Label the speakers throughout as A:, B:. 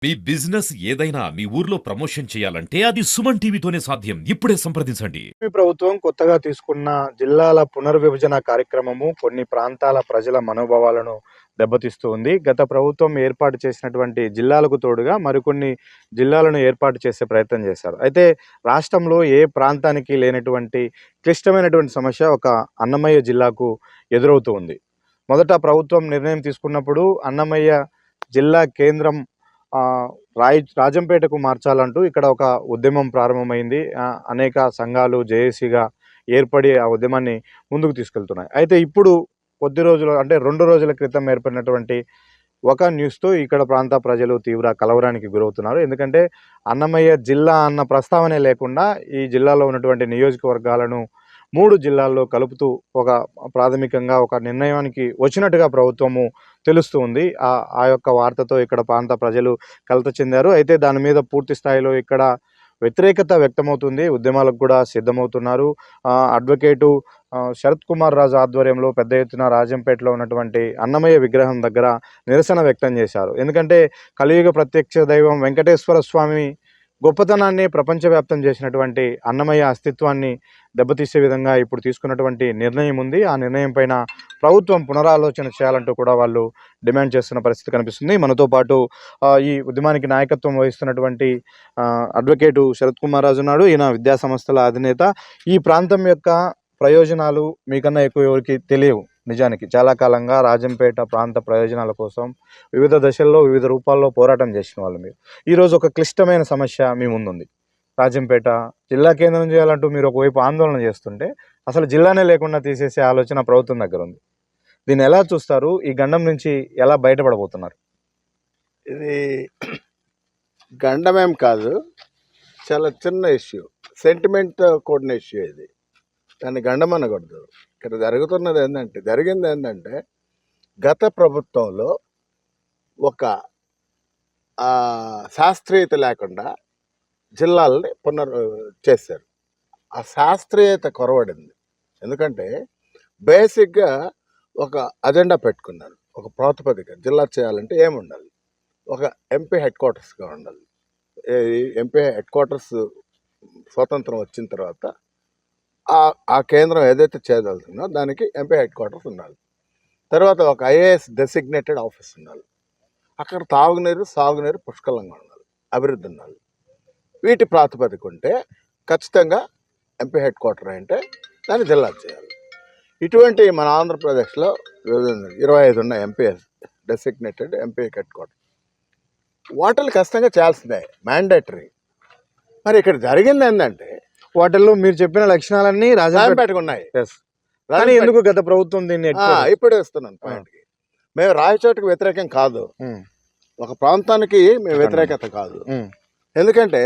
A: మీ business ఏదైనా మీ ఊర్లో promotion చేయాలంటే అది సుమన్ టీవీతోనే సాధ్యం. ఇప్పుడే సంప్రదించండి.
B: ప్రభుత్వం కొత్తగా తీసుకున్న జిల్లాల పునర్విభజన కార్యక్రమము కొన్ని ప్రాంతాల ప్రజల మనోభావాలను దెబ్బతీస్తూ ఉంది. గత ప్రభుత్వం ఏర్పాటు చేసినటువంటి జిల్లాలకు తోడుగా మరికొన్ని జిల్లాలను ఏర్పాటు చేసే ప్రయత్నం చేశారు. అయితే రాష్ట్రంలో ఏ ప్రాంతానికి లేనటువంటి క్లిష్టమైనటువంటి సమస్య ఒక అన్నమయ్య జిల్లాకు ఎదురవుతూ ఉంది. మొదట ప్రభుత్వం నిర్ణయం తీసుకున్నప్పుడు అన్నమయ్య జిల్లా కేంద్రం రాజంపేటకు మార్చాలంటూ ఇక్కడ ఒక ఉద్యమం ప్రారంభమైంది. అనేక సంఘాలు జేఏసీగా ఏర్పడి ఆ ఉద్యమాన్ని ముందుకు తీసుకెళ్తున్నాయి. అయితే ఇప్పుడు కొద్ది రోజులు అంటే 2 రోజుల క్రితం ఏర్పడినటువంటి ఒక న్యూస్తో ఇక్కడ ప్రాంత ప్రజలు తీవ్ర కలవరానికి గురవుతున్నారు. ఎందుకంటే అన్నమయ్య జిల్లా అన్న ప్రస్తావనే లేకుండా ఈ జిల్లాలో ఉన్నటువంటి నియోజకవర్గాలను 3 జిల్లాల్లో కలుపుతూ ఒక ప్రాథమికంగా ఒక నిర్ణయానికి వచ్చినట్టుగా ప్రభుత్వము తెలుస్తూ ఉంది. ఆ యొక్క వార్తతో ఇక్కడ ప్రాంత ప్రజలు కలత చెందారు. అయితే దాని మీద పూర్తి స్థాయిలో ఇక్కడ వ్యతిరేకత వ్యక్తమవుతుంది. ఉద్యమాలకు కూడా సిద్ధమవుతున్నారు. అడ్వకేటు శరత్ కుమార్ రాజు ఆధ్వర్యంలో పెద్ద ఎత్తున రాజంపేటలో ఉన్నటువంటి అన్నమయ్య విగ్రహం దగ్గర నిరసన వ్యక్తం చేశారు. ఎందుకంటే కలియుగ ప్రత్యక్ష దైవం వెంకటేశ్వర స్వామి గొప్పతనాన్ని ప్రపంచవ్యాప్తం చేసినటువంటి అన్నమయ్య అస్తిత్వాన్ని దెబ్బతీసే విధంగా ఇప్పుడు తీసుకున్నటువంటి నిర్ణయం ఉంది. ఆ నిర్ణయం పైన ప్రభుత్వం పునరాలోచన చేయాలంటూ కూడా వాళ్ళు డిమాండ్ చేస్తున్న పరిస్థితి కనిపిస్తుంది. మనతో పాటు ఈ ఉద్యమానికి నాయకత్వం వహిస్తున్నటువంటి అడ్వకేటు శరత్ కుమార్ రాజు ఉన్నాడు. ఈయన విద్యా సంస్థల అధినేత. ఈ ప్రాంతం యొక్క ప్రయోజనాలు మీకన్నా ఎక్కువ ఎవరికి తెలియవు. నిజానికి చాలా కాలంగా రాజంపేట ప్రాంత ప్రయోజనాల కోసం వివిధ దశల్లో వివిధ రూపాల్లో పోరాటం చేసిన వాళ్ళు మీరు. ఈరోజు ఒక క్లిష్టమైన సమస్య మీ ముందుంది. రాజంపేట జిల్లా కేంద్రం చేయాలంటూ మీరు ఒకవైపు ఆందోళన చేస్తుంటే అసలు జిల్లానే లేకుండా తీసేసే ఆలోచన ప్రభుత్వం దగ్గర ఉంది. దీన్ని ఎలా చూస్తారు? ఈ గండం నుంచి ఎలా బయటపడబోతున్నారు?
C: ఇది గండమేం కాదు, చాలా చిన్న ఇష్యూ, సెంటిమెంట్ కూడిన ఇష్యూ. ఇది దాన్ని గండం అనకూడదు. ఇక్కడ జరిగింది ఏంటంటే గత ప్రభుత్వంలో ఒక శాస్త్రీయత లేకుండా జిల్లాలని చేశారు. ఆ శాస్త్రీయత కొరవడింది. ఎందుకంటే బేసిక్గా ఒక అజెండా పెట్టుకున్నారు. ఒక ప్రాతిపదిక జిల్లా చేయాలంటే ఏముండాలి? ఒక ఎంపీ హెడ్ క్వార్టర్స్గా ఉండాలి. ఎంపీ హెడ్ క్వార్టర్స్ స్వతంత్రం వచ్చిన తర్వాత ఆ కేంద్రం ఏదైతే చేయగలుగుతుందో దానికి ఎంపీ హెడ్ క్వార్టర్స్ ఉండాలి. తర్వాత ఒక ఐఏఎస్ డెసిగ్నేటెడ్ ఆఫీస్ ఉండాలి. అక్కడ తాగునీరు సాగునీరు పుష్కలంగా ఉండాలి, అభివృద్ధి ఉండాలి. వీటి ప్రాతిపదిక ఉంటే ఖచ్చితంగా ఎంపీ హెడ్ క్వార్టర్ అంటే దాన్ని జిల్లా చేయాలి. ఇటువంటి మన ఆంధ్రప్రదేశ్లో 25 ఉన్నాయి MPs designated MP head quarter. వాటిని ఖచ్చితంగా చేయాల్సిందే, మ్యాండేటరీ. మరి ఇక్కడ జరిగింది ఏంటంటే
B: వాటిల్లో మీరు చెప్పిన లక్షణాలన్నీ
C: రాజంపేటకు ఉన్నాయి.
B: కానీ ఎందుకు గత ప్రభుత్వం దీన్ని
C: ఇప్పుడు ఇస్తున్నాను పాయింట్కి. మేము రాయచోటికి వ్యతిరేకం కాదు, ఒక ప్రాంతానికి మేము వ్యతిరేకత కాదు. ఎందుకంటే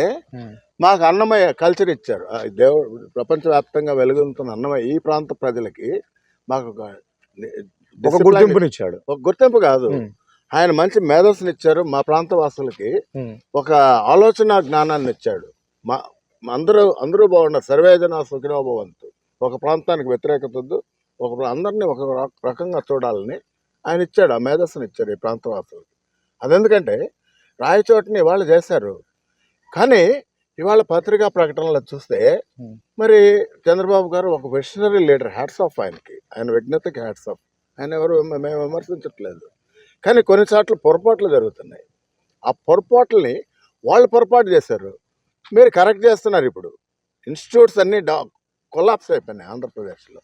C: మాకు అన్నమయ్య కల్చర్ ఇచ్చారు. దేవుడు ప్రపంచవ్యాప్తంగా వెలుగుతున్న అన్నమయ్య ఈ ప్రాంత ప్రజలకి మాకు
B: ఒక గుర్తింపునిచ్చాడు.
C: ఒక గుర్తింపు కాదు, ఆయన మంచి మేధస్సుని ఇచ్చారు. మా ప్రాంత వాసులకి ఒక ఆలోచన జ్ఞానాన్ని ఇచ్చాడు. అందరూ బాగున్నారు. సర్వేజన సుఖినో భవంతు. ఒక ప్రాంతానికి వ్యతిరేకత వద్దు, అందరినీ ఒక రకంగా చూడాలని ఆయన ఇచ్చాడు. ఆ మేధస్సుని ఇచ్చాడు ఈ ప్రాంతవాసులకి. అదెందుకంటే రాయచోటిని ఇవాళ చేశారు. కానీ ఇవాళ పత్రికా ప్రకటనలో చూస్తే మరి చంద్రబాబు గారు ఒక విషనరీ లీడర్, హ్యాట్స్ ఆఫ్ ఆయనకి, ఆయన విజ్ఞతకి హ్యాట్స్ ఆఫ్. ఆయన ఎవరు మేము విమర్శించట్లేదు. కానీ కొన్నిసార్లు పొరపాట్లు జరుగుతున్నాయి. ఆ పొరపాట్లని వాళ్ళు పొరపాటు చేశారు, మీరు కరెక్ట్ చేస్తున్నారు. ఇప్పుడు ఇన్స్టిట్యూట్స్ అన్ని కొలాప్స్ అయిపోయినాయి ఆంధ్రప్రదేశ్లో,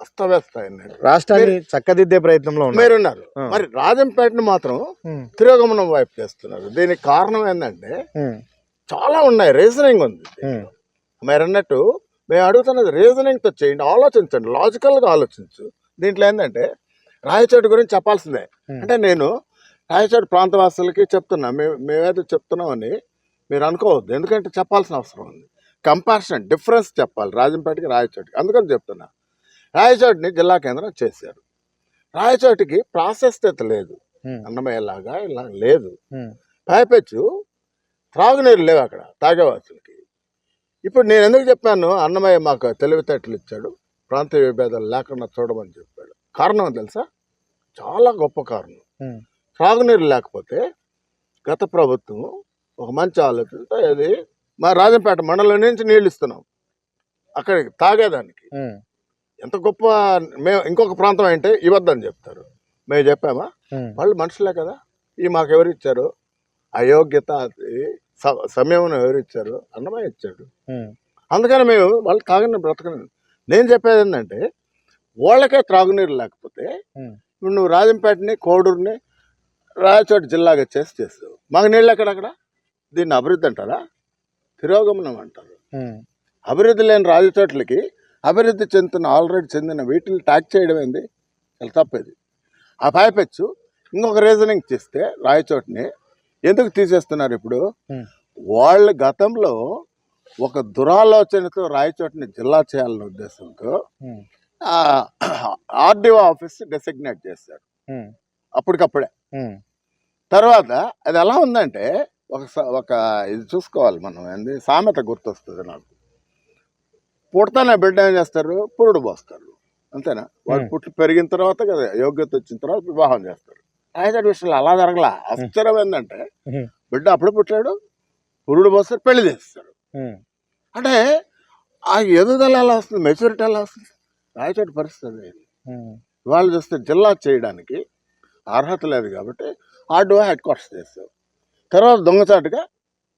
C: అస్తవ్యస్తాయి.
B: రాష్ట్రాన్ని చక్కదిద్దే ప్రయత్నంలో
C: మీరున్నారు. మరి రాజంపేటను మాత్రం తిరోగమనం వైపు చేస్తున్నారు. దీనికి కారణం ఏంటంటే చాలా ఉన్నాయి, రీజనింగ్ ఉంది. మీరు అన్నట్టు మేము అడుగుతున్నది రీజనింగ్తో చేయండి, ఆలోచించండి, లాజికల్గా ఆలోచించు. దీంట్లో ఏంటంటే రాయచోటి గురించి చెప్పాల్సిందే. అంటే నేను రాయచోటి ప్రాంతవాసులకి చెప్తున్నా, మేమేదో చెప్తున్నామని మీరు అనుకోవద్దు. ఎందుకంటే చెప్పాల్సిన అవసరం ఉంది. కంపారిజన్ డిఫరెన్స్ చెప్పాలి రాజంపేటకి రాయచోటికి. అందుకని చెప్తున్నా, రాయచోటిని జిల్లా కేంద్రం చేశారు. రాయచోటికి ప్రాశస్త్యత లేదు, అన్నమయ్యలాగా ఇలా లేదు. పైపెచ్చు త్రాగునీరు లేవు అక్కడ తాగేవాసులకి. ఇప్పుడు నేను ఎందుకు చెప్పాను, అన్నమయ్య మాకు తెలివితేటలు ఇచ్చాడు, ప్రాంతీయ విభేదాలు లేకుండా చూడమని చెప్పాడు. కారణం తెలుసా? చాలా గొప్ప కారణం. త్రాగునీరు లేకపోతే గత ప్రభుత్వం ఒక మంచి ఆలోచనతో అది మా రాజంపేట మండలం నుంచి నీళ్ళు ఇస్తున్నాం అక్కడికి తాగేదానికి. ఎంత గొప్ప మేము ఇంకొక ప్రాంతం అంటే ఇవ్వద్దని చెప్తారు, మేము చెప్పామా? వాళ్ళు మనుషులే కదా. ఈ మాకు ఎవరు ఇచ్చారు అయోగ్యత, సమయం ఎవరు ఇచ్చారు? అన్నమయ్య ఇచ్చాడు. అందుకని మేము వాళ్ళు తాగని బ్రతకని. నేను చెప్పేది ఏంటంటే వాళ్ళకే త్రాగునీరు లేకపోతే ఇప్పుడు నువ్వు రాజంపేటని కోడూరుని రాయచోటి జిల్లాగా చేస్తావు, మాకు నీళ్ళు ఎక్కడక్కడ? దీన్ని అభివృద్ధి అంటారా? తిరోగమనం అంటారు. అభివృద్ధి లేని రాజచోట్లకి అభివృద్ధి ఆల్రెడీ చెందిన వీటిని ట్యాక్ చేయడం ఏంది? చాలా తప్పేది. ఆ పైపెచ్చు ఇంకొక రీజనింగ్ చేస్తే రాయచోటిని ఎందుకు తీసేస్తున్నారు ఇప్పుడు? వాళ్ళ గతంలో ఒక దురాలోచనతో రాయచోటిని జిల్లా చేయాలనే ఉద్దేశంతో ఆర్డీఓ ఆఫీస్ డెసిగ్నేట్ చేశారు అప్పటికప్పుడే. తర్వాత అది ఎలా ఉందంటే ఒక ఇది చూసుకోవాలి మనం, ఏంది సామెత గుర్తొస్తుంది నాకు. పుడతానే బిడ్డ ఏం చేస్తారు? పురుడు పోస్తారు, అంతేనా? వాళ్ళు పుట్టి పెరిగిన తర్వాత కదా యోగ్యత వచ్చిన తర్వాత వివాహం చేస్తారు. రాయచోటి విషయంలో అలా జరగలా. ఆశ్చర్యం ఏంటంటే బిడ్డ అప్పుడు పుట్టాడు, పురుడు పోస్తారు, పెళ్లి చేస్తారు. అంటే ఆ ఎదుగుదల ఎలా వస్తుంది, మెచ్యూరిటీ ఎలా వస్తుంది? రాయచోటి పరిస్థితి వాళ్ళు చూస్తే జిల్లా చేయడానికి అర్హత లేదు కాబట్టి ఆర్డీఓ హెడ్ క్వార్టర్స్ చేస్తావు, తర్వాత దొంగచాటుగా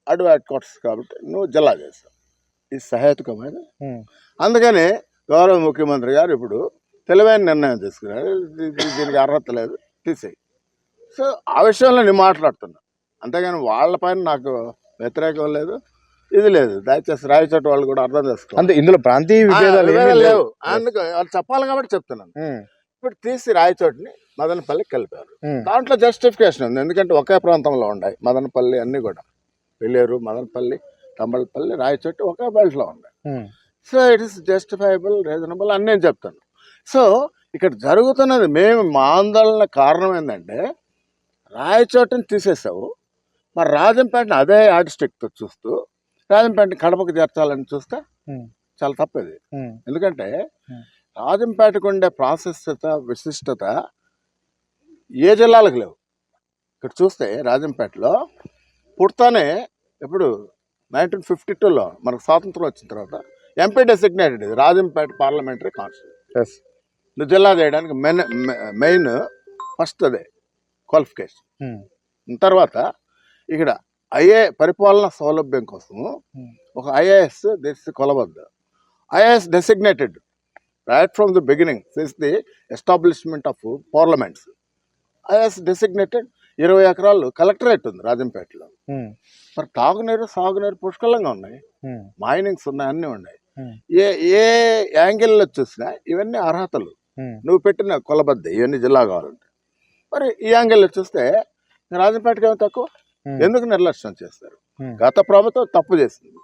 C: ఆర్డీఓ హెడ్ క్వార్టర్స్ కాబట్టి నువ్వు జిల్లా చేస్తావు. ఇది సహేతుకమైన. అందుకని గౌరవ ముఖ్యమంత్రి గారు ఇప్పుడు తెలివైన నిర్ణయం తీసుకున్నారు, దీనికి అర్హత లేదు, తీసేయి. సో ఆ విషయంలో నేను మాట్లాడుతున్నా, అంతేగాని వాళ్ళపైన నాకు వ్యతిరేకం లేదు, ఇది లేదు. దయచేసి రాయచోటి వాళ్ళు కూడా అర్థం చేసుకోవాలి.
B: అంటే ఇందులో ప్రాంతీయ విభేదాలు
C: లేవు, అందుకు వాళ్ళు చెప్పాలి కాబట్టి చెప్తున్నాను. ఇప్పుడు తీసి రాయచోటిని మదనపల్లికి కలిపారు. దాంట్లో జస్టిఫికేషన్ ఉంది, ఎందుకంటే ఒకే ప్రాంతంలో ఉన్నాయి మదనపల్లి అన్నీ కూడా. పిల్లేరు, మదనపల్లి, తంబలపల్లి, రాయచోటి ఒకే బెల్ట్లో ఉన్నాయి. So it is justifiable, reasonable అని నేను చెప్తాను. సో ఇక్కడ జరుగుతున్నది, మేము మా ఆందోళన కారణం ఏంటంటే రాయచోటిని తీసేసావు, మరి రాజంపేటని అదే యాడ్స్టిక్తో చూస్తూ రాజంపేటని కడపకు చేర్చాలని చూస్తే చాలా తప్పేది. ఎందుకంటే రాజంపేటకు ఉండే ప్రాశస్త్యత, విశిష్టత ఏ జిల్లాలకు లేవు. ఇక్కడ చూస్తే రాజంపేటలో పుడతానే ఇప్పుడు 1952లో మనకు స్వాతంత్రం వచ్చిన తర్వాత ఎంపీ డెసిగ్నేటెడ్ ఇది రాజంపేట పార్లమెంటరీ కాన్స్టిట్యూన్సీ. నువ్వు జిల్లా చేయడానికి మెయిన్ ఫస్ట్ అదే క్వాలిఫికేషన్. తర్వాత ఇక్కడ పరిపాలన సౌలభ్యం కోసము ఒక ఐఏఎస్ కొలవద్దు. IAS designated right from the beginning since the establishment of parliaments. IAS designated 20 ఎకరాలు కలెక్టరేట్ ఉంది రాజంపేటలో. మరి తాగునీరు, సాగునీరు పుష్కలంగా ఉన్నాయి, మైనింగ్స్ ఉన్నాయి, అన్నీ ఉన్నాయి. ఏ యాంగిల్లో చూసినా ఇవన్నీ అర్హతలు, నువ్వు పెట్టిన కొలబద్ద ఇవన్నీ జిల్లా కావాలంటే. మరి ఈ యాంగిల్లో చూస్తే రాజంపేటకి ఏమో తక్కువ, ఎందుకు నిర్లక్ష్యం చేస్తారు? గత ప్రభుత్వం తప్పు చేసింది,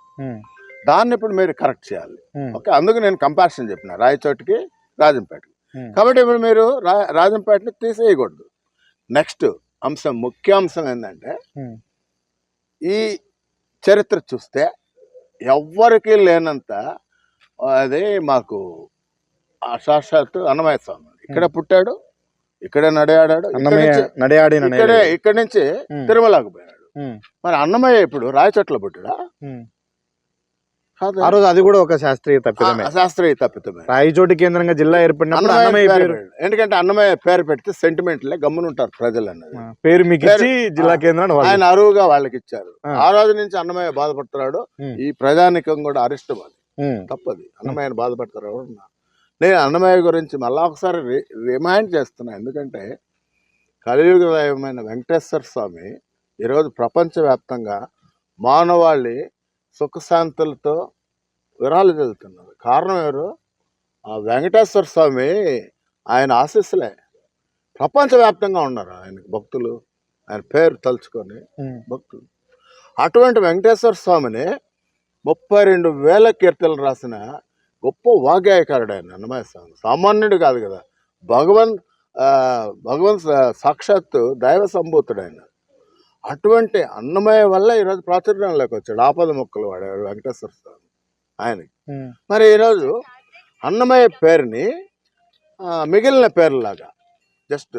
C: దాన్ని ఇప్పుడు మీరు కరెక్ట్ చేయాలి. ఓకే, అందుకు నేను కంపారిజన్ చెప్పిన రాయచోటికి రాజంపేటకి. కాబట్టి ఇప్పుడు మీరు రాజంపేటని తీసేయకూడదు. నెక్స్ట్ అంశం, ముఖ్యాంశం ఏంటంటే ఈ చరిత్ర చూస్తే ఎవ్వరికీ లేనంత అది మాకు సాక్షాత్తు అన్నమయ్య స్వామి ఇక్కడే పుట్టాడు, ఇక్కడే నడయాడాడు, ఇక్కడి నుంచి తిరుమలకు పోయాడు. మరి అన్నమయ్య ఇప్పుడు రాయచోట్ల పుట్టాడా?
B: ఆ రోజు అది కూడా ఒక శాస్త్రీయ
C: తప్పితమే.
B: రాయచోటి కేంద్రంగా జిల్లా ఏర్పడినప్పుడు
C: ఎందుకంటే అన్నమయ్య పేరు పెడితే సెంటిమెంట్లే గమ్మునుంటారు ప్రజలు అన్నది.
B: పేరు మీకు ఇచ్చి జిల్లా కేంద్రాన్ని
C: ఆయన అరువుగా వాళ్ళకి ఇచ్చారు. ఆ రోజు నుంచి అన్నమయ్య బాధపడుతున్నాడు, ఈ ప్రజానికం కూడా అరిష్టమాది, తప్పది. అన్నమయ్యను బాధపడతారు. నేను అన్నమయ్య గురించి మళ్ళా ఒకసారి రిమైండ్ చేస్తున్నా, ఎందుకంటే కలియుగమైన వెంకటేశ్వర స్వామి ఈరోజు ప్రపంచవ్యాప్తంగా మానవాళి సుఖశాంతులతో విరాలు చెందుతున్నారు. కారణం ఎవరు? ఆ వెంకటేశ్వర స్వామి, ఆయన ఆశీస్సులే. ప్రపంచవ్యాప్తంగా ఉన్నారు ఆయనకు భక్తులు, ఆయన పేరు తలుచుకొని భక్తులు. అటువంటి వెంకటేశ్వర స్వామిని 32,000 కీర్తనలు రాసిన గొప్ప వాగ్గాయకారుడు ఆయన అన్నమయ్య స్వామి. సామాన్యుడు కాదు కదా, భగవంత్ సాక్షాత్తు దైవ సంభూతుడు ఆయన. అటువంటి అన్నమయ్య వల్ల ఈరోజు ప్రాచుర్యంలోకి వచ్చాడు. ఆపద మొక్కలు వాడాడు వెంకటేశ్వర స్వామి ఆయనకి. మరి ఈరోజు అన్నమయ్య పేరుని మిగిలిన పేర్లాగా జస్ట్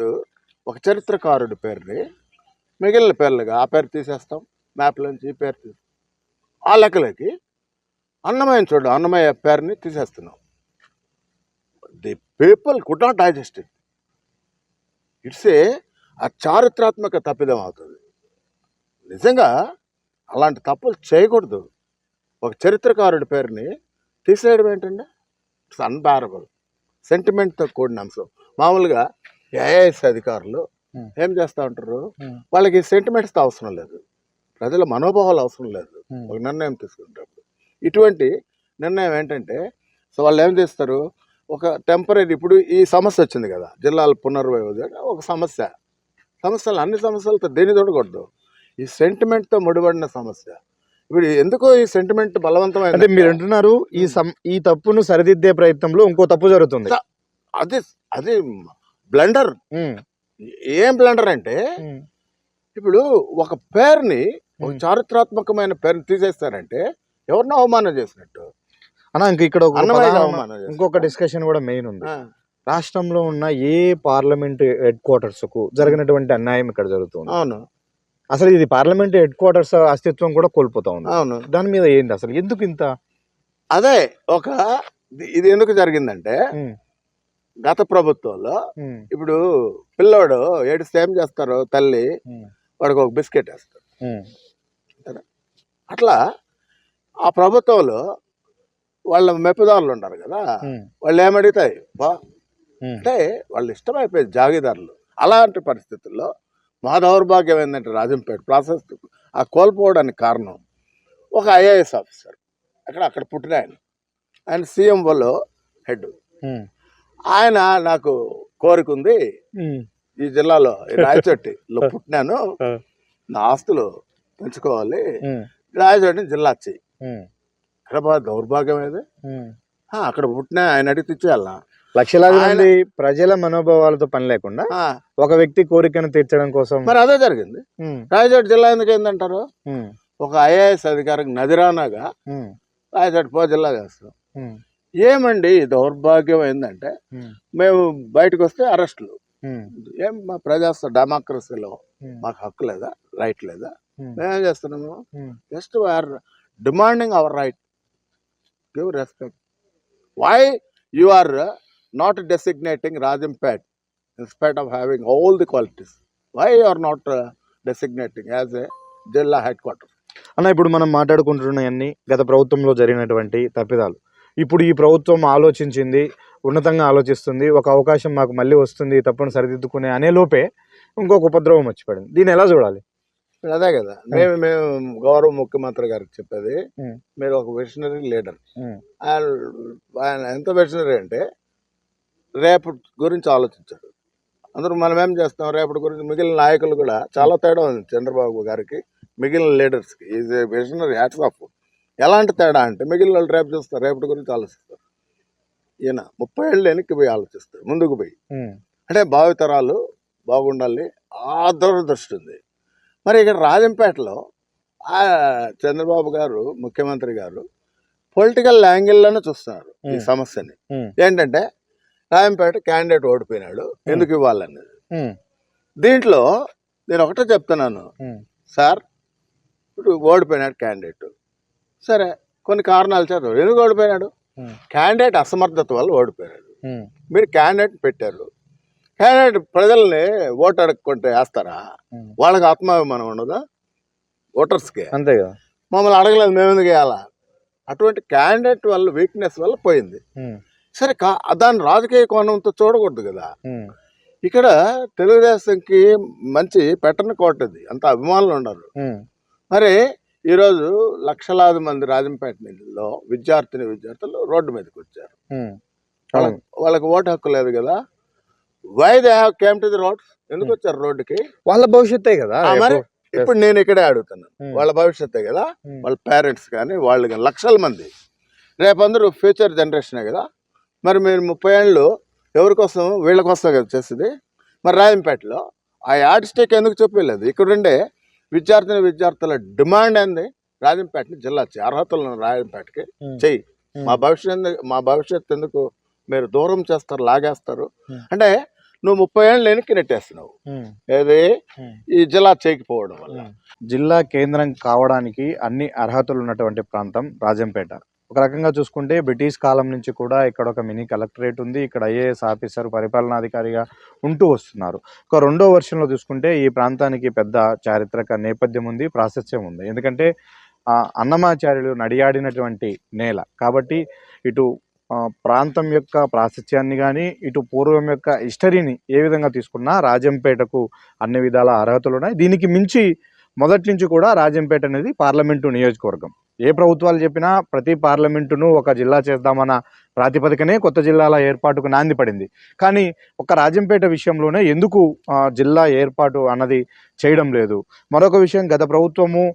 C: ఒక చరిత్రకారుడి పేరుని మిగిలిన పేర్లుగా ఆ పేరు తీసేస్తాం, మ్యాప్లోంచి ఈ పేరు తీస్తాం. ఆ లెక్కలకి అన్నమయ్య పేరుని తీసేస్తున్నాం. The people could not digest it. It's a చారిత్రాత్మక తప్పిదం అవుతుంది. నిజంగా అలాంటి తప్పులు చేయకూడదు. ఒక చరిత్రకారుడి పేరుని తీసేయడం ఏంటండి? It's unbearable. సెంటిమెంట్తో కూడిన అంశం. మామూలుగా ఐఏఎస్ అధికారులు ఏం చేస్తూ ఉంటారు, వాళ్ళకి సెంటిమెంట్స్తో అవసరం లేదు, ప్రజల మనోభావాలు అవసరం లేదు ఒక నిర్ణయం తీసుకుంటారు. ఇటువంటి నిర్ణయం ఏంటంటే, సో వాళ్ళు ఏం చేస్తారు, ఒక టెంపరీ, ఇప్పుడు ఈ సమస్య వచ్చింది కదా, జిల్లాల పునర్విభజన ఒక సమస్యలు అన్ని సమస్యలతో దేని తోడకూడదు, ఈ సెంటిమెంట్తో ముడిపడిన సమస్య. ఇప్పుడు ఎందుకో ఈ సెంటిమెంట్ బలవంతమైన,
B: అంటే మీరు అంటున్నారు ఈ తప్పును సరిదిద్దే ప్రయత్నంలో ఇంకో తప్పు జరుగుతుంది.
C: అది బ్లండర్. ఏం బ్లండర్ అంటే, ఇప్పుడు ఒక పేరుని, ఒక చారిత్రాత్మకమైన పేరుని తీసేస్తారంటే ఎవరినో అవమానం చేసినట్టు.
B: అన్న ఇక్కడ ఇంకొక డిస్కషన్ కూడా మెయిన్ ఉంది. రాష్ట్రంలో ఉన్న ఏ పార్లమెంట్ హెడ్ క్వార్టర్స్ కు జరిగినటువంటి అన్యాయం ఇక్కడ జరుగుతుంది.
C: అవును,
B: అసలు ఇది పార్లమెంట్ హెడ్ క్వార్టర్స్ అస్తిత్వం కూడా కోల్పోతా ఉంది.
C: అవును,
B: దాని మీద ఏంటి అసలు, ఎందుకు ఇంత?
C: అదే ఇది ఎందుకు జరిగిందంటే, గత ప్రభుత్వంలో ఇప్పుడు పిల్లోడు ఏడిస్తే ఏం చేస్తారు, తల్లి వాడికి ఒక బిస్కెట్ వేస్తారు. అట్లా ఆ ప్రభుత్వంలో వాళ్ళ మెప్పుదారులు ఉంటారు కదా, వాళ్ళు ఏమడుగుతాయి బా అంటే వాళ్ళు ఇష్టమైపోయేది జాగీదారులు. అలాంటి పరిస్థితుల్లో మా దౌర్భాగ్యం ఏంటంటే, రాజంపేట ప్రాసెస్ ఆ కోల్పోవడానికి కారణం ఒక ఐఏఎస్ ఆఫీసర్, అక్కడ పుట్టిన ఆయన సీఎంఓలో హెడ్. ఆయన నాకు కోరిక ఉంది, ఈ జిల్లాలో రాయచోటిలో పుట్టినాను, నా ఆస్తులు పెంచుకోవాలి, రాయచోటిని జిల్లా చెయ్యి. ఇక్కడ బాగా దౌర్భాగ్యం ఏది, అక్కడ పుట్టిన ఆయన అడిగి తెచ్చేయాల.
B: లక్షలాది మంది ప్రజల మనోభావాలతో పని లేకుండా ఒక వ్యక్తి కోరికను తీర్చడం కోసం
C: మరి అదే జరిగింది. రాయచోటి జిల్లా ఎందుకు ఏందంటారు, ఒక ఐఏఎస్ అధికారికి నదిరానాగా రాయచోటి పో జిల్లా చేస్తాం. ఏమండి దౌర్భాగ్యం ఏంటంటే, మేము బయటకు వస్తే అరెస్టులు. ఏం మా ప్రజాస్వామ్య డెమోక్రసీలో మాకు హక్కు లేదా, రైట్ లేదా? మేమేం చేస్తున్నాము, just we are demanding our right, give respect. Why you are not designating Rajampet in spite of having all the qualities? Why you are not designating as a జిల్లా హెడ్ క్వార్టర్?
B: అన్న, ఇప్పుడు మనం మాట్లాడుకుంటున్నాయన్నీ గత ప్రభుత్వంలో జరిగినటువంటి తప్పిదాలు. ఇప్పుడు ఈ ప్రభుత్వం ఆలోచించింది, ఉన్నతంగా ఆలోచిస్తుంది, ఒక అవకాశం మాకు మళ్ళీ వస్తుంది, తప్పని సరిదిద్దుకునే అనే లోపే ఇంకొక ఉపద్రవం వచ్చి పడింది. దీన్ని ఎలా చూడాలి?
C: అదే కదా మేము గౌరవ ముఖ్యమంత్రి గారికి చెప్పేది, మీరు ఒక విషనరీ లీడర్. ఆయన ఎంత విషనరీ అంటే, రేపు గురించి ఆలోచించాడు. అందరూ మనం ఏం చేస్తాం, రేపటి గురించి. మిగిలిన నాయకులు కూడా చాలా తేడా ఉంది చంద్రబాబు గారికి మిగిలిన లీడర్స్కి. Is a visionary, hats off. ఎలాంటి తేడా అంటే, మిగిలిన వాళ్ళు రేపు చూస్తారు, రేపటి గురించి ఆలోచిస్తారు. ఈయన 30 ఏళ్ళు వెనక్కి పోయి ఆలోచిస్తారు, ముందుకు పోయి. అంటే భావితరాలు బాగుండాలి, ఆ దూరదృష్టి ఉంది. మరి ఇక్కడ రాజంపేటలో చంద్రబాబు గారు, ముఖ్యమంత్రి గారు పొలిటికల్ యాంగిల్లోనే చూస్తున్నారు ఈ సమస్యని. ఏంటంటే, రాజంపేట క్యాండిడేట్ ఓడిపోయినాడు, ఎందుకు ఇవ్వాలనేది. దీంట్లో నేను ఒకటే చెప్తున్నాను సార్, ఇప్పుడు ఓడిపోయినాడు క్యాండిడేట్, సరే కొన్ని కారణాలు చేత ఎందుకు ఓడిపోయినాడు, క్యాండిడేట్ అసమర్థత వల్ల ఓడిపోయాడు. మీరు క్యాండిడేట్ పెట్టారు, క్యాండిడేట్ ప్రజల్ని ఓటు అడగకుంటే వేస్తారా? వాళ్ళకి ఆత్మాభిమానం ఉండదా ఓటర్స్కి?
B: అంతే కదా,
C: మమ్మల్ని అడగలేదు మేము ఎందుకు వేయాలా? అటువంటి క్యాండిడేట్ వల్ల వీక్నెస్ వల్ల పోయింది. సరే, దాన్ని రాజకీయ కోణంతో చూడకూడదు కదా. ఇక్కడ తెలుగుదేశంకి మంచి పెట్టని కోటది, అంత అభిమానులు ఉన్నారు. మరి ఈరోజు లక్షలాది మంది రాజంపేటలో విద్యార్థులు రోడ్డు మీదకి వచ్చారు. వాళ్ళకి ఓటు హక్కు లేదు కదా. Why they have came to the roads? ఎందుకు వచ్చారు రోడ్డుకి?
B: వాళ్ళ భవిష్యత్తే కదా.
C: మరి ఇప్పుడు నేను ఇక్కడే అడుగుతున్నాను, వాళ్ళ భవిష్యత్తే కదా, వాళ్ళ పేరెంట్స్ కానీ వాళ్ళు కానీ లక్షల మంది రేపు అందరూ ఫ్యూచర్ జనరేషనే కదా. మరి మీరు 30 ఏళ్ళు ఎవరి కోసం? వీళ్ళ కోసం కదా చేస్తుంది. మరి రాజంపేటలో ఆ యాడ్ స్టేక్ ఎందుకు చెప్పలేదు? ఇక్కడుండే విద్యార్థుల డిమాండ్ ఏంది? రాజంపేటని జిల్లా చెయ్యి, అర్హతలు రాజంపేటకి చెయ్యి, మా భవిష్యత్ ఎందుకు మీరు దూరం చేస్తారు, లాగేస్తారు? అంటే నువ్వు 30 ఏళ్ళు వెనక్కి నెట్టేస్తున్నావు. ఏది ఈ జిల్లా చేయకపోవడం వల్ల.
B: జిల్లా కేంద్రం కావడానికి అన్ని అర్హతలు ఉన్నటువంటి ప్రాంతం రాజంపేట. ఒక రకంగా చూసుకుంటే బ్రిటిష్ కాలం నుంచి కూడా ఇక్కడ ఒక మినీ కలెక్టరేట్ ఉంది. ఇక్కడ ఐఏఎస్ ఆఫీసర్ పరిపాలనాధికారిగా ఉంటూ వస్తున్నారు. ఒక రెండో వర్షన్లో చూసుకుంటే ఈ ప్రాంతానికి పెద్ద చారిత్రక నేపథ్యం ఉంది, ప్రాశస్త్యం ఉంది. ఎందుకంటే అన్నమాచార్యులు నడియాడినటువంటి నేల కాబట్టి ఇటు ప్రాంతం యొక్క ప్రాశస్త్యాన్ని కానీ ఇటు పూర్వం యొక్క హిస్టరీని ఏ విధంగా తీసుకున్నా రాజంపేటకు అన్ని విధాల అర్హతలు ఉన్నాయి. దీనికి మించి మొదటి నుంచి కూడా రాజంపేట అనేది పార్లమెంటు నియోజకవర్గం. ఏ ప్రభుత్వాలు చెప్పినా ప్రతి పార్లమెంటును ఒక జిల్లా చేద్దామన్న ప్రాతిపదికనే కొత్త జిల్లాల ఏర్పాటుకు నాంది పడింది. కానీ ఒక రాజంపేట విషయంలోనే ఎందుకు జిల్లా ఏర్పాటు అన్నది చేయడం లేదు. మరొక విషయం, గత ప్రభుత్వము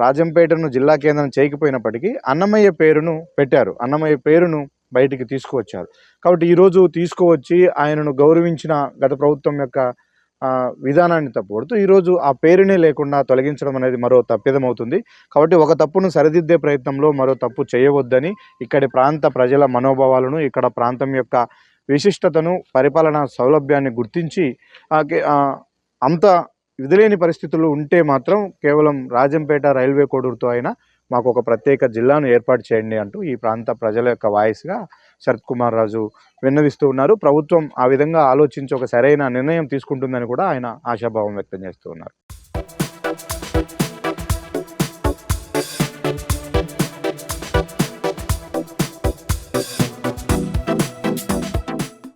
B: రాజంపేటను జిల్లా కేంద్రం చేయకపోయినప్పటికీ అన్నమయ్య పేరును పెట్టారు, అన్నమయ్య పేరును బయటికి తీసుకువచ్చారు. కాబట్టి ఈరోజు తీసుకువచ్చి ఆయనను గౌరవించిన గత ప్రభుత్వం యొక్క విధానాన్ని తప్పుపడుతూ ఈరోజు ఆ పేరునే లేకుండా తొలగించడం అనేది మరో తప్పిదమవుతుంది. కాబట్టి ఒక తప్పును సరిదిద్దే ప్రయత్నంలో మరో తప్పు చేయవద్దని ఇక్కడి ప్రాంత ప్రజల మనోభావాలను, ఇక్కడ ప్రాంతం యొక్క విశిష్టతను, పరిపాలనా సౌలభ్యాన్ని గుర్తించి అంత విధులేని పరిస్థితులు ఉంటే మాత్రం కేవలం రాజంపేట రైల్వే కోడూరుతో అయినా మాకు ఒక ప్రత్యేక జిల్లాను ఏర్పాటు చేయండి అంటూ ఈ ప్రాంత ప్రజల యొక్క వాయిస్గా శరత్ కుమార్ రాజు విన్నవిస్తూ ఉన్నారు. ప్రభుత్వం ఆ విధంగా ఆలోచించి ఒక సరైన నిర్ణయం తీసుకుంటుందని కూడా ఆయన ఆశాభావం వ్యక్తం చేస్తూ ఉన్నారు.